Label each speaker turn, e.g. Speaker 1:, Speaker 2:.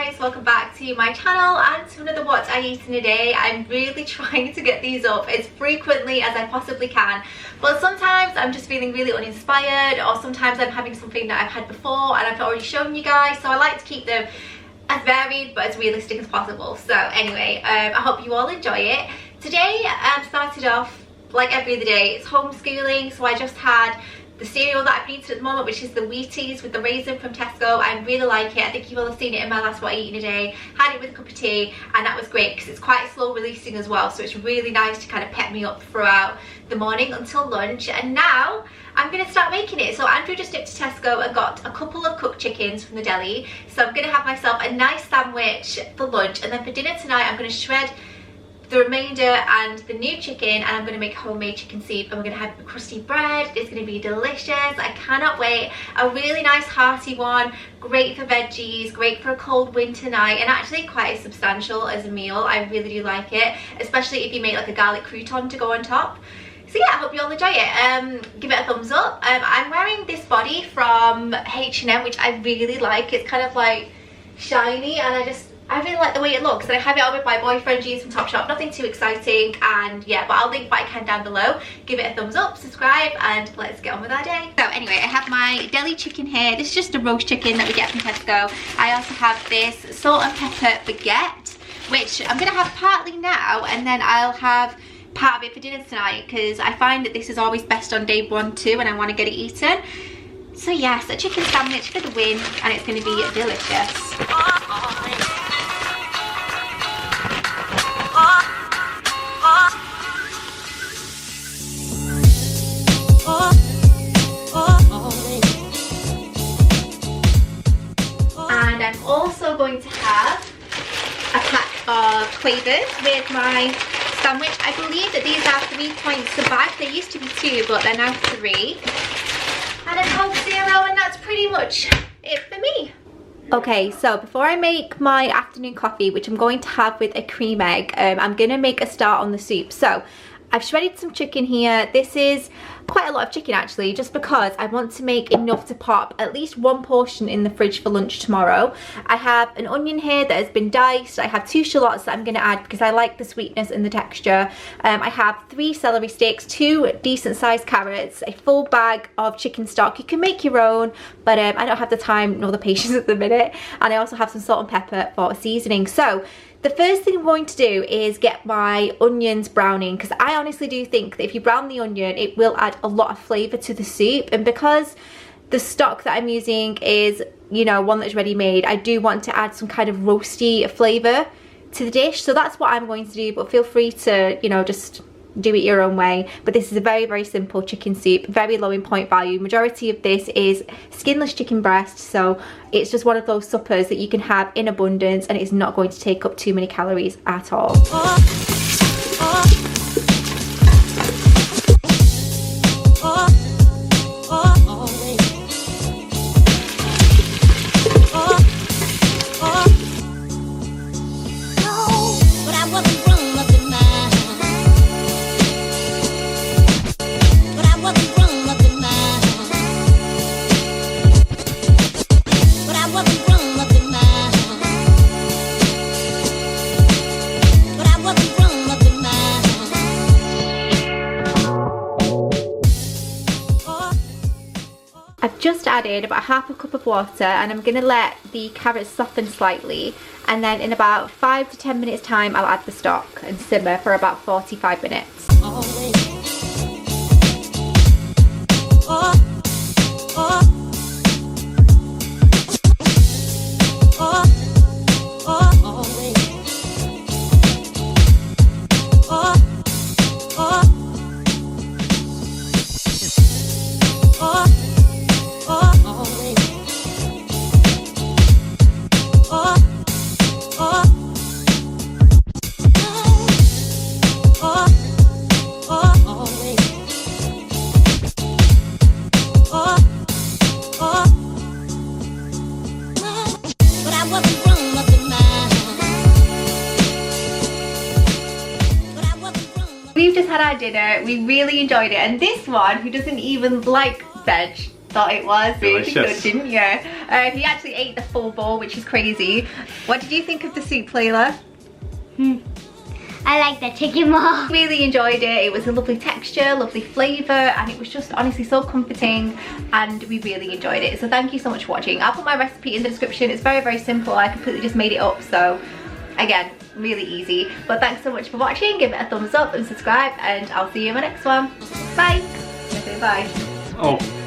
Speaker 1: guys, welcome back to my channel and to another what I eat in a day. I'm really trying to get these up as frequently as I possibly can, but sometimes I'm just feeling really uninspired, or sometimes I'm having something that I've had before and I've already shown you guys, so I like to keep them as varied but as realistic as possible. So anyway, I hope you all enjoy it. Today started off like every other day. It's homeschooling, so I just had the cereal that I've eaten at the moment, which is the Wheaties with the raisin from Tesco. I really like it. I think you will have seen it in my last what I eat in a day. Had it with a cup of tea and that was great because it's quite slow releasing as well, so it's really nice to kind of pep me up throughout the morning until lunch. And now I'm going to start making it. So Andrew just nipped to Tesco and got a couple of cooked chickens from the deli, so I'm going to have myself a nice sandwich for lunch, and then for dinner tonight I'm going to shred the remainder and the new chicken, and I'm going to make homemade chicken soup, and we're going to have crusty bread. It's going to be delicious. I cannot wait. A really nice hearty one, great for veggies, great for a cold winter night, and actually quite substantial as a meal. I really do like it, especially if you make like a garlic crouton to go on top. So yeah, I hope you all enjoy it. Give it a thumbs up. I'm wearing this body from H&M, which I really like. It's kind of like shiny, and I really like the way it looks, and I have it on with my boyfriend jeans from Topshop. Nothing too exciting, and yeah, but I'll link what I can down below. Give it a thumbs up, subscribe, and let's get on with our day. So anyway, I have my deli chicken here. This is just a roast chicken that we get from Tesco. I also have this salt and pepper baguette, which I'm gonna have partly now, and then I'll have part of it for dinner tonight, because I find that this is always best on day 1 too, and I want to get it eaten. So yes, a chicken sandwich for the win, and it's going to be delicious. And I'm also going to have a pack of quavers with my sandwich. I believe that these are 3 points a bag. They used to be 2, but they're now 3. And a Coke Zero, and that's pretty much it for me. Okay, so before I make my afternoon coffee, which I'm going to have with a cream egg, I'm going to make a start on the soup. So I've shredded some chicken here. This is quite a lot of chicken actually, just because I want to make enough to pop at least 1 portion in the fridge for lunch tomorrow. I have an onion here that has been diced. I have 2 shallots that I'm going to add because I like the sweetness and the texture. I have 3 celery sticks, 2 decent sized carrots, a full bag of chicken stock. You can make your own, but I don't have the time nor the patience at the minute. And I also have some salt and pepper for seasoning. So the first thing I'm going to do is get my onions browning, because I honestly do think that if you brown the onion, it will add a lot of flavour to the soup. And because the stock that I'm using is, you know, one that's ready made, I do want to add some kind of roasty flavour to the dish. So that's what I'm going to do, but feel free to, you know, just do it your own way. But this is a very, very simple chicken soup, very low in point value. Majority of this is skinless chicken breast, so it's just one of those suppers that you can have in abundance, and it's not going to take up too many calories at all. Just added about ½ a cup of water, and I'm going to let the carrots soften slightly, and then in about 5 to 10 minutes time I'll add the stock and simmer for about 45 minutes. We've just had our dinner, we really enjoyed it, and this one, who doesn't even like veg, thought it was.
Speaker 2: Delicious.
Speaker 1: Really good, didn't you? He actually ate the full bowl, which is crazy. What did you think of the soup, Layla?
Speaker 3: I like the chicken more.
Speaker 1: Really enjoyed it. It was a lovely texture, lovely flavour, and it was just honestly so comforting, and we really enjoyed it. So thank you so much for watching. I'll put my recipe in the description. It's very, very simple. I completely just made it up, so again, really easy. But thanks so much for watching. Give it a thumbs up and subscribe, and I'll see you in my next one. Bye. Bye.
Speaker 2: Oh.